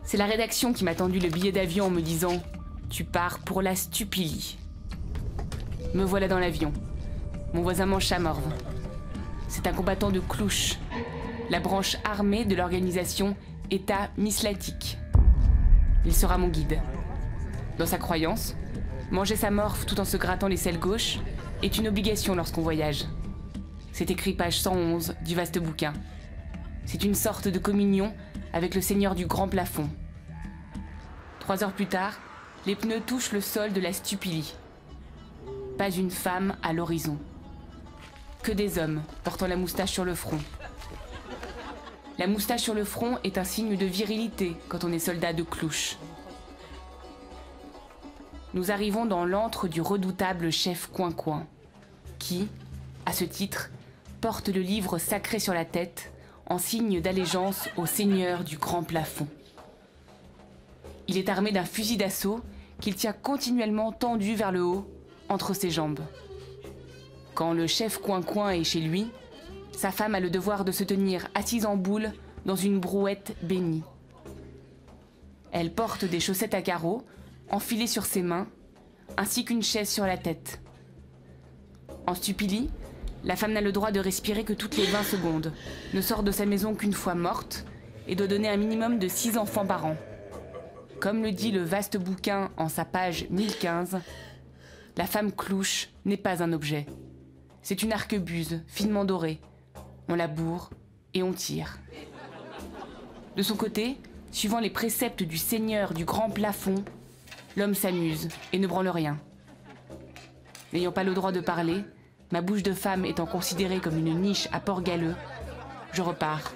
C'est la rédaction qui m'a tendu le billet d'avion en me disant « Tu pars pour la Stupilie ». Me voilà dans l'avion. Mon voisin Manchamorve. C'est un combattant de Clouche, la branche armée de l'organisation État Mislatique. Il sera mon guide. Dans sa croyance, manger sa morphe tout en se grattant les selles gauches est une obligation lorsqu'on voyage. C'est écrit page 111 du vaste bouquin. C'est une sorte de communion avec le seigneur du grand plafond. 3 heures plus tard, les pneus touchent le sol de la Stupilie. Pas une femme à l'horizon. Que des hommes portant la moustache sur le front. La moustache sur le front est un signe de virilité quand on est soldat de Clouche. Nous arrivons dans l'antre du redoutable chef Coin-Coin, qui, à ce titre, porte le livre sacré sur la tête en signe d'allégeance au seigneur du grand plafond. Il est armé d'un fusil d'assaut qu'il tient continuellement tendu vers le haut, entre ses jambes. Quand le chef Coin-Coin est chez lui, sa femme a le devoir de se tenir assise en boule dans une brouette bénie. Elle porte des chaussettes à carreaux, enfilées sur ses mains, ainsi qu'une chaise sur la tête. En Stupilie, la femme n'a le droit de respirer que toutes les 20 secondes, ne sort de sa maison qu'une fois morte et doit donner un minimum de 6 enfants par an. Comme le dit le vaste bouquin en sa page 1015, la femme Clouche n'est pas un objet. C'est une arquebuse finement dorée. On la bourre et on tire. De son côté, suivant les préceptes du seigneur du grand plafond, l'homme s'amuse et ne branle rien. N'ayant pas le droit de parler, ma bouche de femme étant considérée comme une niche à port galeux, je repars